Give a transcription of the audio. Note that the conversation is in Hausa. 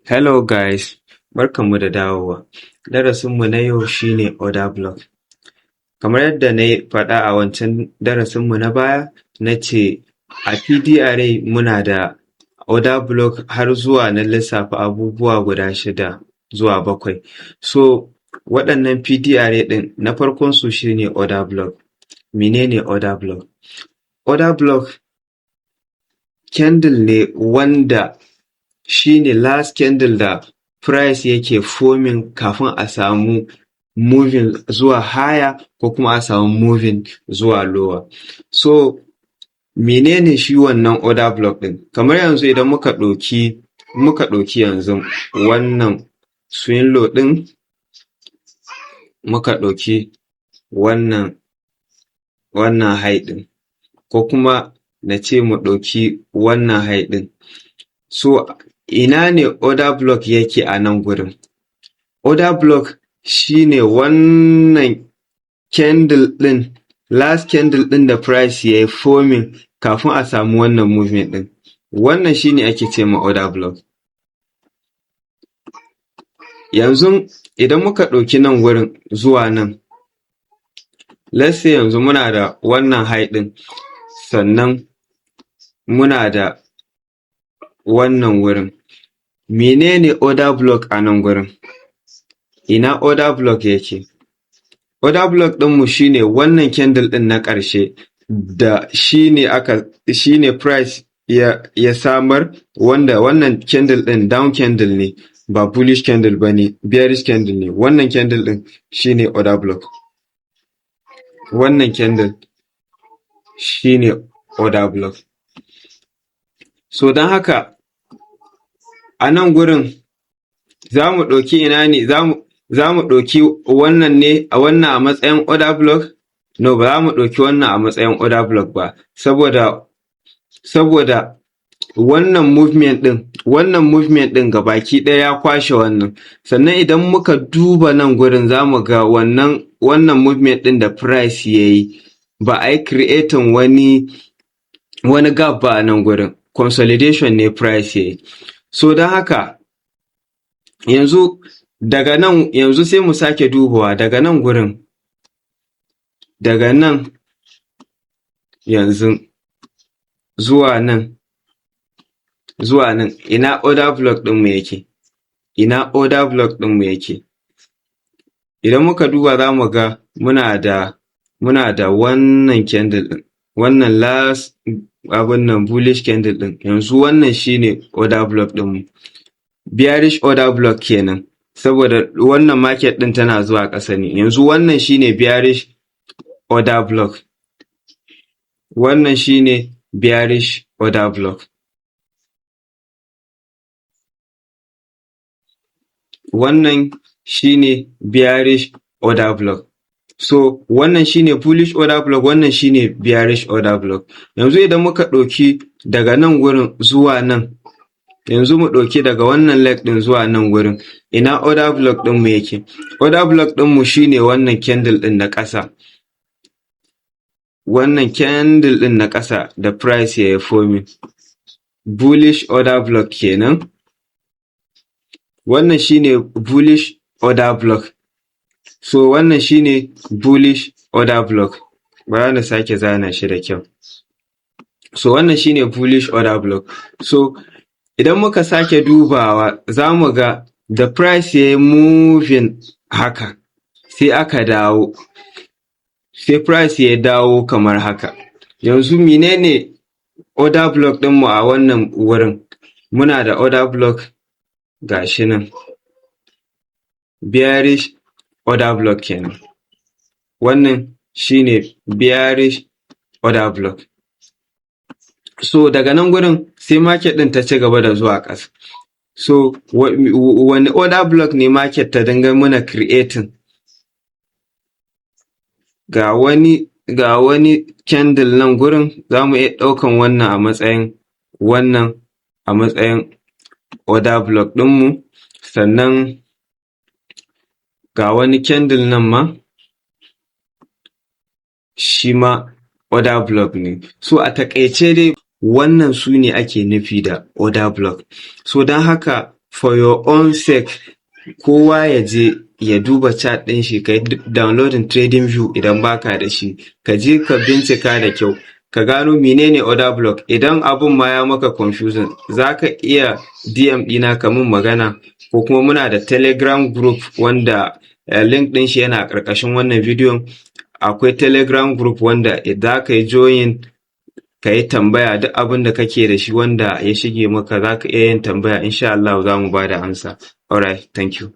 Hello guys, barkanmu da dawowa. Darasinmu na yau shine order block. Kamar yadda na faɗa a wancan darasinmu na baya, na ce a PDRA muna da order block har zuwa na lissafa abubuwa guda 6 zuwa 7. So waɗannan PDRA ɗin na farkonsu shine order block. Menene order block? Order block candle ne wanda shine last candle da price yake forming kafin a samu moving zuwa higher ko kuma a samu moving zuwa lower. So menene shi wannan order block ɗin? Kamar yanzu idan muka ɗauki yanzu wannan swing low ɗin, muka ɗauki wannan high ɗin, ko kuma na ce mu ɗauki wannan high ɗin. So ina ne order block yake a nan gurin? Order block shine wannan candle ɗin, last candle ɗin da price yayi forming kafin a samu wannan movement ɗin. Wannan shine ake ce ma order block. Yanzu idan muka ɗauki nan gurin zuwa nan, let's say yanzu muna da wannan high ɗin, sannan muna da wannan wurin. Menene order block a nan gurin? Ina order block yake? Order block ɗinmu shine wannan candle ɗin na ƙarshe da shine price ya samar, wanda wannan candle ɗin down candle ne, ba bullish candle bane, bearish candle ne. Wannan candle ɗin shine order block. Wannan candle shine order block. So don haka a nan gurin za mu ɗauki ina ne? Za mu ɗauki wannan ne a matsayin order block? No, ba za mu ɗauki wannan a matsayin order block ba, saboda wannan movement ɗin gabaki ɗaya ya kwashe wannan. Sannan idan muka duba nan gurin za mu ga wannan movement ɗin da price yayi ba a yi creating wani gap ba a nan gurin. Consolidation ne price yayi. So don haka yanzu daga nan sai mu sake dubawa daga nan gurin, daga nan yanzu zuwa nan ina order block ɗinmu yake? Ina order block ɗinmu yake? Idan muka duba za mu ga muna da wannan candle ɗin, wannan last bullish candle ɗin. Yanzu wannan shine order block ɗinmu. Bearish order block kenan, saboda wannan market ɗin tana zuwa ƙasa ne. Yanzu wannan shine bearish order block. Wannan shine bearish order block. Wannan shine bearish order block. So wannan shine bullish order block, wannan shine bearish order block. Yanzu idan muka ɗauki daga nan gurin zuwa nan, yanzu mu ɗauki daga wannan leg ɗin zuwa nan gurin, ina order block ɗinmu yake? Order block ɗinmu shine wannan candle ɗin na ƙasa. Wannan candle ɗin na ƙasa da price yayi forming. Bullish order block kenan. Wannan shine bullish order block. So wannan shine bullish order block. Bara na sake zana shi da kyau. So wannan shine bullish order block. So idan muka sake dubawa za mu ga da price yayi moving haka, sai aka dawo, sai price ya dawo kamar haka. Yanzu menene order block ɗinmu a wannan wurin? Muna da order block gashi nan, bearish order block kenan. Wannan shine bearish order block. So daga nan gurin sai market ɗin ta ci gaba da zuwa ƙasa. So wani order block ne market ta dinga muna creating? Ga wani candle nan gurin, za mu iya ɗaukan wannan a matsayin order block ɗinmu. Sannan ga wani candle nan ma, shi ma order block ne. So a taƙaice dai wannan su ne ake nufi da order block. So don haka for your own sake kowa ya je ya duba chat ɗin shi, ka yi downloading TradingView idan baka da shi, ka je ka bincika da kyau ka gano menene order block. Idan abun ma ya maka confusion za ka iya DM ɗina ka min magana, ko kuma muna da Telegram group wanda link ɗin shi yana ƙarƙashin wannan bidiyon. Akwai Telegram group wanda za ka yi join ka yi tambaya duk abin da kake da shi wanda ya shige maka za ka iya yin tambaya, insha Allah za mu ba da amsa. Alright, thank you.